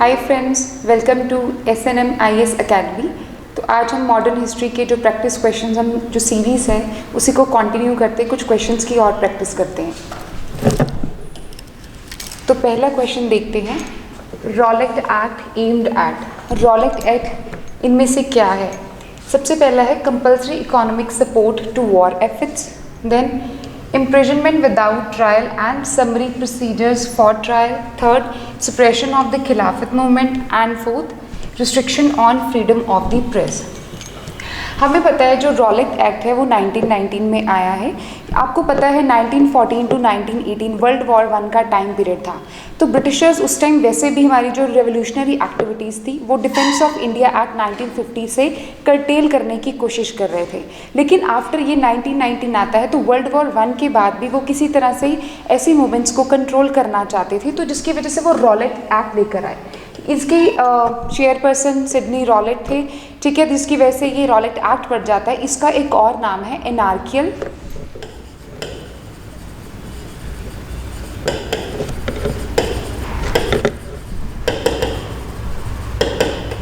Hi friends, welcome to SNM IAS academy. तो आज हम मॉडर्न हिस्ट्री के जो प्रैक्टिस क्वेश्चंस हम जो सीरीज़ है उसी को कंटिन्यू करते, कुछ क्वेश्चंस की और प्रैक्टिस करते हैं। तो पहला क्वेश्चन देखते हैं, Rowlatt Act aimed at. Rowlatt Act इनमें से क्या है? सबसे पहला है compulsory economic support to war efforts, then imprisonment without trial and summary procedures for trial, third suppression of the Khilafat movement, and fourth restriction on freedom of the press। हमें पता है जो रॉलेट एक्ट है वो 1919 में आया है। आपको पता है 1914 टू 1918 वर्ल्ड वॉर 1 का टाइम पीरियड था। तो ब्रिटिशर्स उस टाइम वैसे भी हमारी जो रेवोल्यूशनरी एक्टिविटीज़ थी वो डिफेंस ऑफ इंडिया एक्ट 1950 से कर्टेल करने की कोशिश कर रहे थे। लेकिन आफ्टर ये 1919 आता है तो वर्ल्ड वॉर 1 के बाद भी वो किसी तरह से ऐसी मूवमेंट्स को कंट्रोल करना चाहते थे, तो जिसकी वजह से वो रॉलेट एक्ट लेकर आए। इसके चेयरपर्सन सिडनी रॉलेट थे, ठीक है, जिसकी वजह से ये रॉलेट एक्ट पड़ जाता है। इसका एक और नाम है एनार्कियल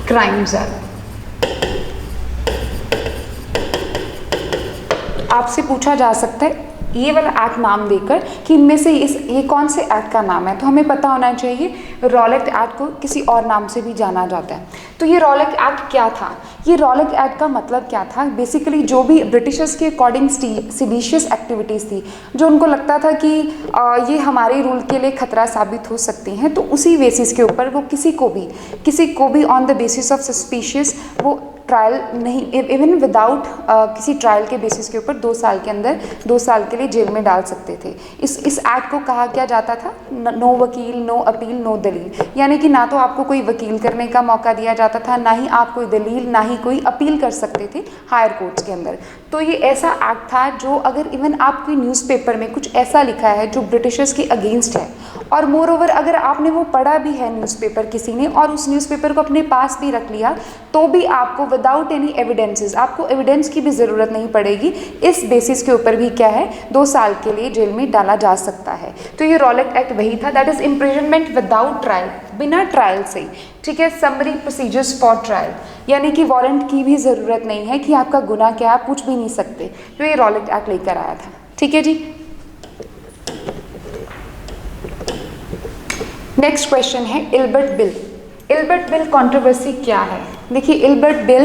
क्राइम्स एक्ट। आपसे पूछा जा सकता है ये वाला एक्ट नाम देकर कि इनमें से ये कौन से एक्ट का नाम है, तो हमें पता होना चाहिए रॉलेट एक्ट को किसी और नाम से भी जाना जाता है। तो ये रॉलेट एक्ट क्या था? ये रॉलेट एक्ट का मतलब क्या था? बेसिकली जो भी ब्रिटिशर्स के अकॉर्डिंग सिडिशियस एक्टिविटीज़ थी, जो उनको लगता था कि ये हमारे रूल के लिए खतरा साबित हो सकती हैं, तो उसी बेसिस के ऊपर वो किसी को भी on the basis of suspicious वो ट्रायल नहीं, इवन विदाउट किसी ट्रायल के बेसिस के ऊपर 2 साल के अंदर 2 साल के लिए जेल में डाल सकते थे। इस एक्ट को कहा क्या जाता था नो वकील, नो अपील, नो दलील। यानी कि ना तो आपको कोई वकील करने का मौका दिया जाता था, ना ही आप कोई दलील, ना ही कोई अपील कर सकते थे हायर कोर्ट्स के अंदर। तो ये ऐसा एक्ट था जो अगर इवन आपकी न्यूज़पेपर में कुछ ऐसा लिखा है जो ब्रिटिशर्स के अगेंस्ट है, और मोर ओवर अगर आपने वो पढ़ा भी है न्यूज़पेपर किसी ने और उस न्यूज़पेपर को अपने पास भी रख लिया, तो भी आपको विदाउट एनी एविडेंसेस, आपको एविडेंस की भी ज़रूरत नहीं पड़ेगी, इस बेसिस के ऊपर भी क्या है 2 साल के लिए जेल में डाला जा सकता है। तो ये रॉलेट एक्ट वही था, that is imprisonment without trial, बिना ट्रायल से, ठीक है। समरी प्रोसीजर्स फॉर ट्रायल, यानी कि वारंट की भी ज़रूरत नहीं है कि आपका गुनाह क्या, आप पूछ भी नहीं सकते। तो ये रॉलेट एक्ट लेकर आया था, ठीक है जी। नेक्स्ट क्वेश्चन है Ilbert bill. Ilbert bill controversy क्या है? देखिए इल्बर्ट बिल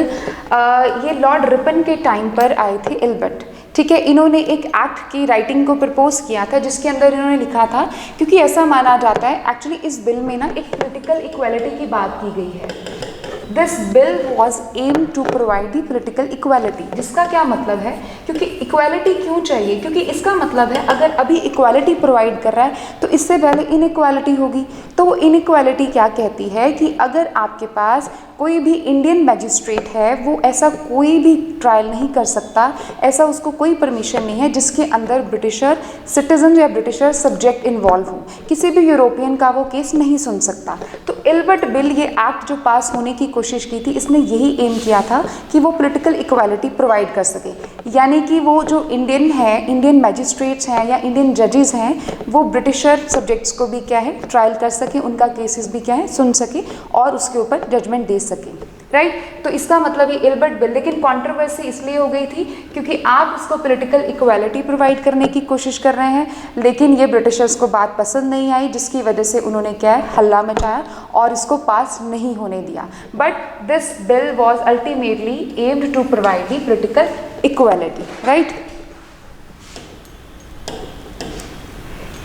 ये लॉर्ड रिपन के टाइम पर आए थे इल्बर्ट, ठीक है। इन्होंने एक एक्ट की राइटिंग को प्रपोज किया था जिसके अंदर इन्होंने लिखा था, क्योंकि ऐसा माना जाता है एक्चुअली इस बिल में ना एक पॉलिटिकल इक्वालिटी की बात की गई है। This bill was aim to provide the political equality. जिसका क्या मतलब है, क्योंकि इक्वालिटी क्यों चाहिए? क्योंकि इसका मतलब है अगर अभी इक्वालिटी प्रोवाइड कर रहा है तो इससे पहले इनइक्वालिटी होगी। तो वो इनइक्वालिटी क्या कहती है कि अगर आपके पास कोई भी इंडियन मैजिस्ट्रेट है, वो ऐसा कोई भी ट्रायल नहीं कर सकता, ऐसा उसको कोई परमिशन नहीं है जिसके अंदर ब्रिटिशर सिटीजन या ब्रिटिशर सब्जेक्ट इन्वॉल्व हो। किसी भी यूरोपियन का वो केस नहीं सुन सकता। तो इल्बर्ट बिल ये एक्ट जो पास होने की कोशिश की थी, इसने यही एम किया था कि वो पॉलिटिकल इक्वालिटी प्रोवाइड कर सके, यानी कि वो जो इंडियन है, इंडियन मैजिस्ट्रेट्स हैं या इंडियन जजेस हैं, वो ब्रिटिशर सब्जेक्ट्स को भी क्या है ट्रायल कर सके, उनका केसेस भी क्या है सुन सके और उसके ऊपर जजमेंट दे सके, राइट। तो इसका मतलब ये इल्बर्ट बिल, लेकिन कंट्रोवर्सी इसलिए हो गई थी क्योंकि आप उसको पॉलिटिकल इक्वालिटी प्रोवाइड करने की कोशिश कर रहे हैं, लेकिन ये ब्रिटिशर्स को बात पसंद नहीं आई, जिसकी वजह से उन्होंने क्या है हल्ला मचाया और इसको पास नहीं होने दिया। But this bill was ultimately aimed to provide the political equality, right.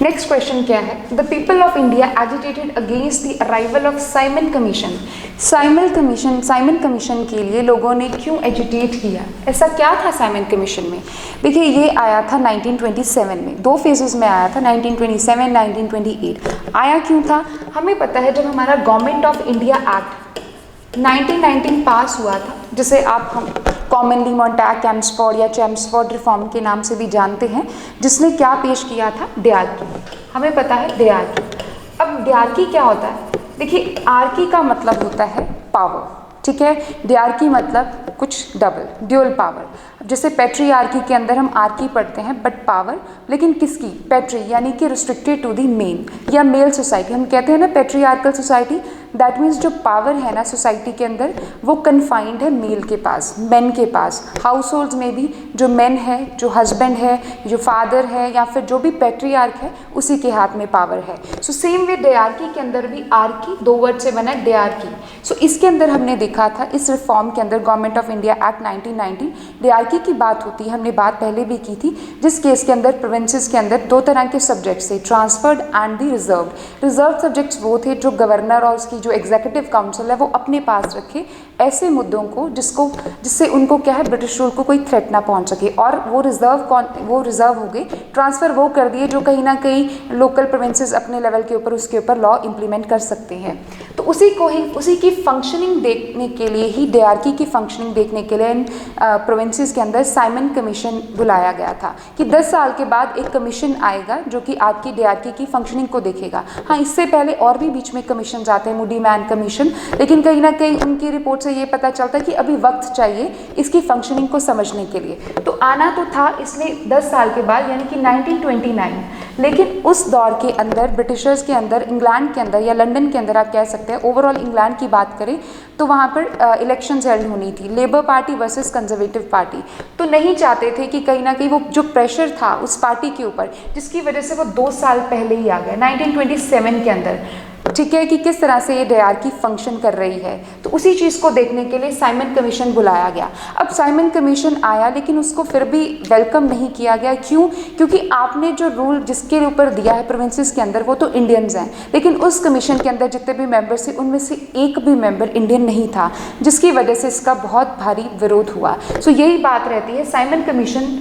Next question क्या है? The people of India agitated against the arrival of Simon Commission. Simon Commission के लिए लोगों ने क्यों एजिटेट किया? ऐसा क्या था साइमन कमीशन में? देखिए ये आया था 1927 में, 2 फेजेस में आया था, 1927, 1928। आया क्यों था? हमें पता है जब हमारा गवर्नमेंट ऑफ इंडिया एक्ट 1919 पास हुआ था, जिसे हम कॉमनली मॉन्टैग चैम्सफोर्ड या चैम्सफोर्ड रिफॉर्म के नाम से भी जानते हैं, जिसने क्या पेश किया था? डायरकी। हमें पता है डायरकी। अब डायरकी क्या होता है? देखिए आर्की का मतलब होता है पावर, ठीक है। डायरकी मतलब कुछ डबल, ड्यूअल पावर। जैसे पैट्रियार्की के अंदर हम आर्की पढ़ते हैं, बट पावर लेकिन किसकी? पैट्री, यानी कि रिस्ट्रिक्टेड टू दी मेन या मेल सोसाइटी। हम कहते हैं ना पैट्रियार्कल सोसाइटी, दैट मीन्स जो पावर है ना सोसाइटी के अंदर वो कन्फाइंड है मेल के पास, मेन के पास। हाउस होल्ड्स में भी जो मेन है, जो हस्बैंड है, जो फादर है या फिर जो भी पैट्रियार्क है उसी के हाथ में पावर है। सो सेम वे डेयार्की के अंदर भी आर्की 2 वर्ड से बना है डेयार्की। सो इसके अंदर हमने देखा था इस रिफॉर्म के अंदर गवर्नमेंट ऑफ इंडिया एक्ट 1990 डेयार्की की बात होती है, हमने बात पहले भी की थी, जिस केस के अंदर प्रोविंसेस के अंदर 2 तरह के सब्जेक्ट्स थे, transferred and the reserved. Reserve subjects वो थे जो गवर्नर और उसकी जो एग्जीक्यूटिव काउंसिल है वो अपने पास रखे ऐसे मुद्दों को जिससे उनको क्या है ब्रिटिश रूल को कोई थ्रेट ना पहुंच सके, और वो रिजर्व हो गए, ट्रांसफ़र वो कर दिए जो कहीं ना कहीं लोकल प्रोविंसेस अपने लेवल के ऊपर उसके ऊपर लॉ इंप्लीमेंट कर सकते हैं। तो उसी की फंक्शनिंग देखने के लिए ही, डेयार्की की फंक्शनिंग देखने के लिए इन प्रोविंसेस के अंदर साइमन कमीशन बुलाया गया था कि 10 साल के बाद एक कमीशन आएगा जो कि आपकी डेयार्की की फंक्शनिंग को देखेगा। हाँ, इससे पहले और भी बीच में कमीशन आते हैं, मूडी मैन कमीशन, लेकिन कहीं ना कहीं उनकी रिपोर्ट से ये पता चलता है कि अभी वक्त चाहिए इसकी फंक्शनिंग को समझने के लिए। तो आना तो था इसलिए 10 साल के बाद यानी कि 1929, लेकिन उस दौर के अंदर ब्रिटिशर्स के अंदर, इंग्लैंड के अंदर या लंदन के अंदर आप कह सकते हैं, ओवरऑल इंग्लैंड की बात करें तो वहाँ पर इलेक्शंस हेल्ड होनी थी, labour party versus conservative party. तो नहीं चाहते थे कि कहीं ना कहीं वो जो प्रेशर था उस पार्टी के ऊपर, जिसकी वजह से वो 2 साल पहले ही आ गया 1927 के अंदर, ठीक है, कि किस तरह से ये डेयार्की फंक्शन कर रही है। तो उसी चीज़ को देखने के लिए साइमन कमीशन बुलाया गया। अब साइमन कमीशन आया लेकिन उसको फिर भी वेलकम नहीं किया गया। क्यों? क्योंकि आपने जो रूल जिसके ऊपर दिया है प्रोविंसेस के अंदर वो तो इंडियंस हैं, लेकिन उस कमीशन के अंदर जितने भी मेंबर्स थे उनमें से एक भी मेंबर इंडियन नहीं था, जिसकी वजह से इसका बहुत भारी विरोध हुआ। सो यही बात रहती है Simon Commission,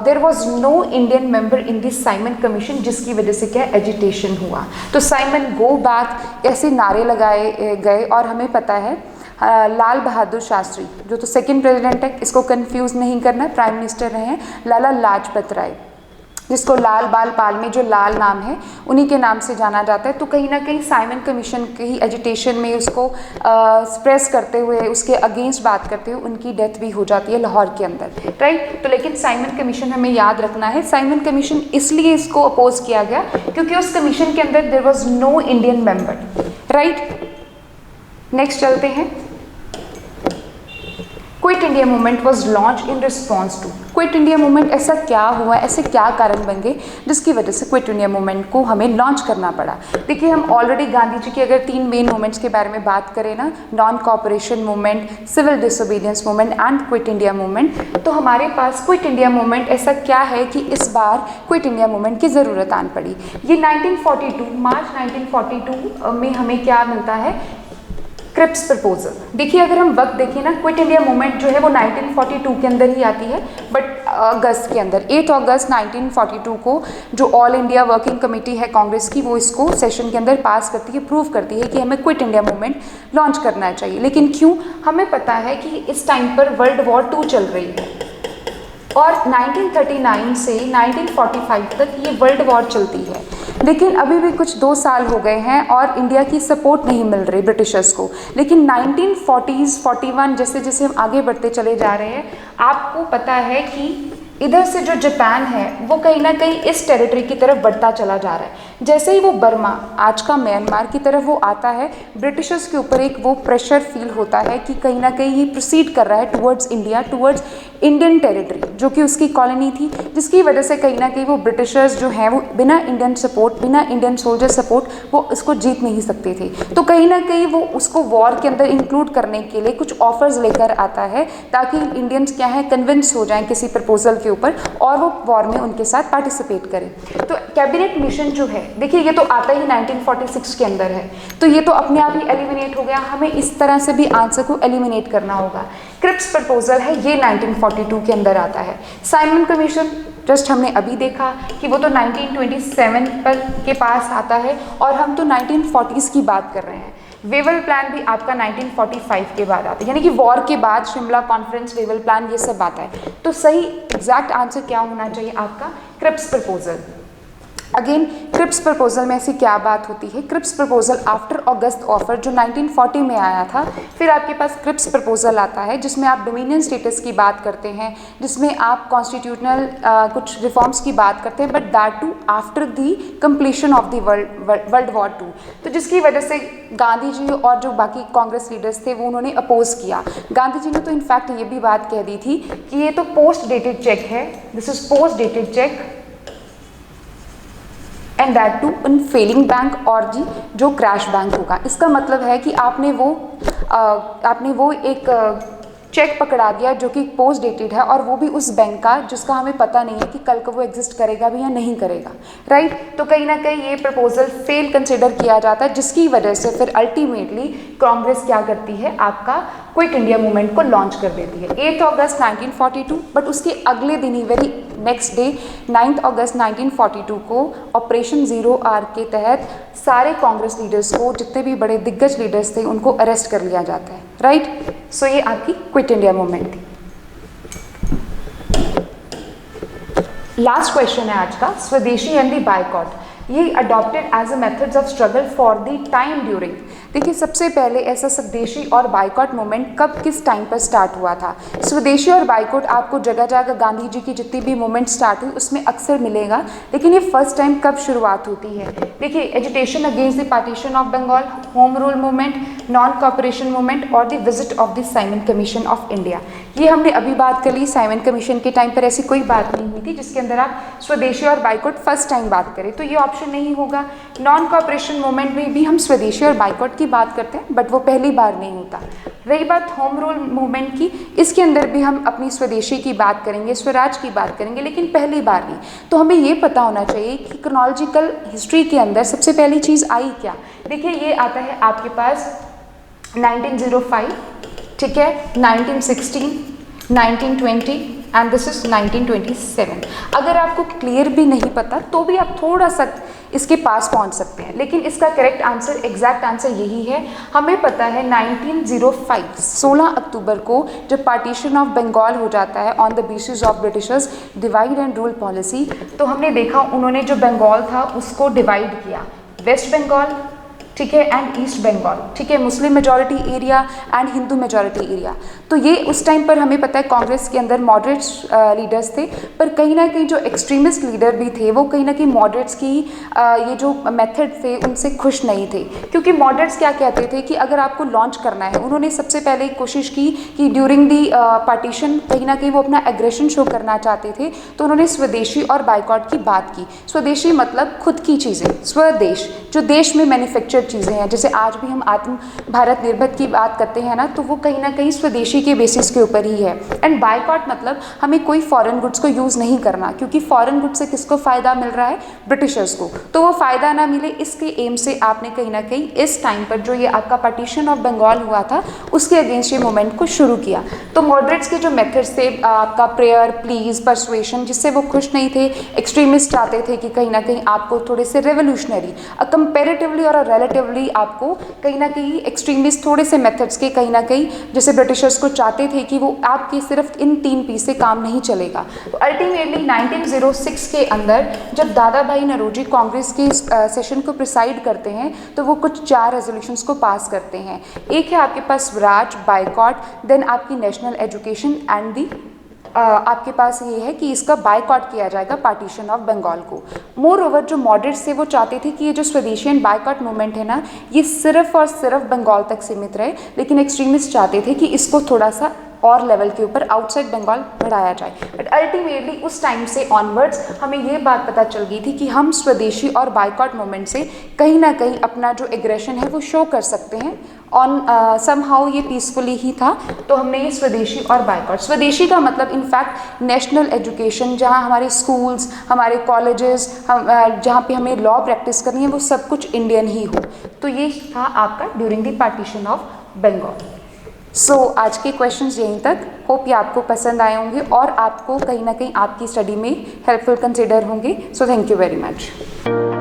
there was no Indian member in this Simon Commission, जिसकी वजह से क्या एजिटेशन हुआ। तो साइमन गो बैक ऐसे नारे लगाए गए, और हमें पता है लाल बहादुर शास्त्री जो तो सेकंड प्रेसिडेंट है, इसको कंफ्यूज नहीं करना, प्राइम मिनिस्टर रहे हैं लाला लाजपत राय, जिसको लाल बाल पाल में जो लाल नाम है उन्हीं के नाम से जाना जाता है। तो कहीं ना कहीं साइमन कमीशन के ही एजिटेशन में उसको स्प्रेस करते हुए, उसके अगेंस्ट बात करते हुए उनकी डेथ भी हो जाती है लाहौर के अंदर, राइट। तो लेकिन साइमन कमीशन हमें याद रखना है, साइमन कमीशन इसलिए इसको अपोज किया गया क्योंकि उस कमीशन के अंदर there was no Indian member, right. Next चलते हैं। Quit India movement was launched in response to. Quit India movement ऐसा क्या हुआ, ऐसे क्या कारण बन गए जिसकी वजह से क्विट इंडिया मूवमेंट को हमें लॉन्च करना पड़ा। देखिए, हम ऑलरेडी गांधी जी की अगर 3 मेन मूवमेंट्स के बारे में बात करें ना, non cooperation movement, civil disobedience movement and Quit India movement, तो हमारे पास क्विट इंडिया मूवमेंट ऐसा क्या है कि इस बार क्विट इंडिया मूवमेंट की ज़रूरत आन पड़ी। ये 1942 मार्च 1942 में हमें क्या मिलता है, क्रिप्स प्रपोजल। देखिए, अगर हम वक्त देखिए ना, क्विट इंडिया मूवमेंट जो है वो 1942 के अंदर ही आती है, बट अगस्त के अंदर 8 अगस्त 1942 को जो ऑल इंडिया वर्किंग कमेटी है कांग्रेस की, वो इसको सेशन के अंदर पास करती है, प्रूव करती है कि हमें क्विट इंडिया मूवमेंट लॉन्च करना चाहिए। लेकिन क्यों? हमें पता है कि इस टाइम पर वर्ल्ड वॉर 2 चल रही है और 1939 से 1945 तक ये वर्ल्ड वॉर चलती है, लेकिन अभी भी कुछ 2 साल हो गए हैं और इंडिया की सपोर्ट नहीं मिल रही ब्रिटिशर्स को। लेकिन 1940s 41 जैसे जैसे हम आगे बढ़ते चले जा रहे हैं, आपको पता है कि इधर से जो जापान है वो कहीं ना कहीं इस टेरिटरी की तरफ बढ़ता चला जा रहा है। जैसे ही वो बर्मा, आज का म्यांमार की तरफ वो आता है, ब्रिटिशर्स के ऊपर एक वो प्रेशर फील होता है कि कहीं ना कहीं ये प्रोसीड कर रहा है towards India, towards Indian territory जो कि उसकी कॉलोनी थी, जिसकी वजह से कहीं ना कहीं वो ब्रिटिशर्स जो हैं वो बिना इंडियन सपोर्ट, बिना इंडियन सोल्जर सपोर्ट वो इसको जीत नहीं सकते थे। तो कहीं ना कहीं वो उसको वॉर के अंदर इंक्लूड करने के लिए कुछ ऑफर्स लेकर आता है ताकि इंडियंस क्या है कन्विंस हो जाएं किसी प्रपोजल के ऊपर और वो वॉर में उनके साथ पार्टिसिपेट करें। तो कैबिनेट मिशन जो है, देखिए ये तो आता ही 1946 के अंदर है, तो ये तो अपने आप ही एलिमिनेट हो गया। हमें इस तरह से भी आंसर को एलिमिनेट करना होगा। क्रिप्स प्रपोजल है, ये 1942 के अंदर आता है। साइमन कमीशन जस्ट हमने अभी देखा कि वो तो 1927 पर के पास आता है और हम तो 1940s की बात कर रहे हैं। वेवल प्लान भी आपका 1945 के बाद आता है, यानी कि वॉर के बाद शिमला कॉन्फ्रेंस, वेवल प्लान, ये सब आता है। तो सही एग्जैक्ट आंसर क्या होना चाहिए आपका? Cripps proposal. Again Cripps proposal में ऐसी क्या बात होती है, Cripps proposal after August offer जो 1940 में आया था, फिर आपके पास क्रिप्स प्रपोजल आता है जिसमें आप डोमिनियन स्टेटस की बात करते हैं, जिसमें आप कॉन्स्टिट्यूशनल कुछ रिफॉर्म्स की बात करते हैं, but that too after the completion of the World War 2। तो जिसकी वजह से गांधी जी और जो बाकी कांग्रेस लीडर्स थे वो उन्होंने अपोज किया। गांधी जी ने तो इनफैक्ट ये भी बात कह दी थी कि ये तो पोस्ट डेटेड चेक है, this is post dated cheque and that too on failing bank और जी जो क्रैश बैंक होगा। इसका मतलब है कि आपने वो एक चेक पकड़ा दिया जो कि पोस्ट डेटेड है, और वो भी उस बैंक का जिसका हमें पता नहीं है कि कल को वो एग्जिस्ट करेगा भी या नहीं करेगा, राइट। तो कहीं ना कहीं ये प्रपोजल फेल कंसिडर किया जाता है, जिसकी वजह से फिर अल्टीमेटली कांग्रेस क्या करती है, आपका क्विट इंडिया मूवमेंट को लॉन्च कर देती है 8 अगस्त 1942। बट उसके अगले दिन ही वेरी नेक्स्ट डे 9 अगस्त 1942 को ऑपरेशन जीरो आर के तहत सारे कांग्रेस लीडर्स को, जितने भी बड़े दिग्गज लीडर्स थे, उनको अरेस्ट कर लिया जाता है, राइट। सो ये आपकी क्विट इंडिया मूवमेंट थी। लास्ट क्वेश्चन है आज का, स्वदेशी एंड द बायकॉट, ये adopted as a methods of struggle for the time during. देखिए सबसे पहले ऐसा स्वदेशी और बायकॉट मूवमेंट कब किस टाइम पर स्टार्ट हुआ था। स्वदेशी और बायकॉट आपको जगह जगह गांधी जी की जितनी भी मूवमेंट स्टार्ट हुई उसमें अक्सर मिलेगा, लेकिन ये फर्स्ट टाइम कब शुरुआत होती है। देखिए agitation against the partition of Bengal, home rule movement, non cooperation movement और the visit of the Simon Commission of India. ये हमने अभी बात कर ली, साइमन कमीशन के टाइम पर ऐसी कोई बात नहीं हुई थी जिसके अंदर आप स्वदेशी और बायकॉट फर्स्ट टाइम बात करें, तो ये ऑप्शन नहीं होगा। नॉन कॉपरेशन मूवमेंट में भी हम स्वदेशी और बायकॉट की बात करते हैं, बट वो पहली बार नहीं होता। रही बात होम रूल मूवमेंट की, इसके अंदर भी हम अपनी स्वदेशी की बात करेंगे, स्वराज की बात करेंगे, लेकिन पहली बार नहीं। तो हमें ये पता होना चाहिए कि क्रोनोलॉजिकल हिस्ट्री के अंदर सबसे पहली चीज़ आई क्या। देखिए ये आता है आपके पास 1905, ठीक है, 1916, 1920 एंड दिस इज 1927। अगर आपको क्लियर भी नहीं पता तो भी आप थोड़ा सा इसके पास पहुंच सकते हैं, लेकिन इसका करेक्ट आंसर, एग्जैक्ट आंसर यही है। हमें पता है 1905 16 अक्टूबर को जब पार्टीशन ऑफ बंगाल हो जाता है on the basis of Britishers divide and rule policy, तो हमने देखा उन्होंने जो बंगाल था उसको डिवाइड किया, वेस्ट बंगाल, ठीक है, एंड ईस्ट बंगाल, ठीक है, Muslim majority area and Hindu majority area. तो ये उस टाइम पर हमें पता है कांग्रेस के अंदर मॉडरेट्स लीडर्स थे, पर कहीं ना कहीं जो एक्सट्रीमिस्ट लीडर भी थे वो कहीं ना कहीं मॉडरेट्स की ये जो मेथड थे उनसे खुश नहीं थे, क्योंकि मॉडरेट्स क्या कहते थे कि अगर आपको लॉन्च करना है, उन्होंने सबसे पहले कोशिश की कि ड्यूरिंग दी पार्टीशन कहीं ना कहीं वो अपना एग्रेशन शो करना चाहते थे, तो उन्होंने स्वदेशी और बायकॉट की बात की। स्वदेशी मतलब खुद की चीज़ें, स्वदेश जो देश में मैन्युफैक्चर चीज़ें हैं, जैसे आज भी हम आत्म भारत निर्भर की बात करते हैं ना, तो वो कहीं ना कहीं स्वदेशी के बेसिस के ऊपर ही है। एंड बायकॉट मतलब हमें कोई फॉरेन गुड्स को यूज़ नहीं करना, क्योंकि फॉरेन गुड्स से किसको फ़ायदा मिल रहा है, ब्रिटिशर्स को, तो वो फ़ायदा ना मिले इसके एम से आपने कहीं ना कहीं इस टाइम पर जो ये आपका पार्टीशन ऑफ बंगाल हुआ था उसके अगेंस्ट ये मूवमेंट को शुरू किया। तो मॉडरेट्स के जो मेथड्स थे आपका प्रेयर, प्लीज, परसुएशन, जिससे वो खुश नहीं थे। एक्सट्रीमिस्ट चाहते थे कि कहीं ना कहीं आपको थोड़े से रेवोल्यूशनरी, कंपेरेटिवली और रिलेटिवली आपको कहीं ना कहीं एक्सट्रीमिस्ट थोड़े से मेथड्स के कहीं ना कहीं, जैसे ब्रिटिशर्स को चाहते थे कि वो आपके सिर्फ इन 3 पीस से काम नहीं चलेगा। तो अल्टीमेटली 1906 के अंदर जब दादा भाई नौरोजी कांग्रेस के सेशन को प्रिसाइड करते हैं तो वो कुछ 4 रेजोल्यूशंस को पास करते हैं। एक है आपके पास स्वराज, बायकॉट, देन आपकी नेशनल एजुकेशन एंड दी आपके पास ये है कि इसका बायकॉट किया जाएगा पार्टीशन ऑफ बंगाल को। मोर ओवर जो मॉडरेट्स थे वो चाहते थे कि ये जो स्वदेशी एंड बायकॉट मूवमेंट है ना, ये सिर्फ और सिर्फ बंगाल तक सीमित रहे, लेकिन एक्सट्रीमिस्ट चाहते थे कि इसको थोड़ा सा और लेवल के ऊपर आउटसाइड बंगाल बढ़ाया जाए। बट अल्टीमेटली उस टाइम से ऑनवर्ड्स हमें ये बात पता चल गई थी कि हम स्वदेशी और बायकॉट मूवमेंट से कहीं ना कहीं अपना जो एग्रेशन है वो शो कर सकते हैं। ऑन समहाउ ये पीसफुली ही था, तो हमने ये स्वदेशी और बायकॉट, स्वदेशी का मतलब इनफैक्ट नेशनल एजुकेशन, जहाँ हमारे स्कूल्स, हमारे कॉलेजेस, जहाँ पे हमें लॉ प्रैक्टिस करनी है वो सब कुछ इंडियन ही हो। तो ये था आपका during the partition of Bengal. So आज के क्वेश्चंस यहीं तक। होप ये आपको पसंद आए होंगे और आपको कहीं ना कहीं आपकी स्टडी में हेल्पफुल कंसिडर होंगे। So thank you very much.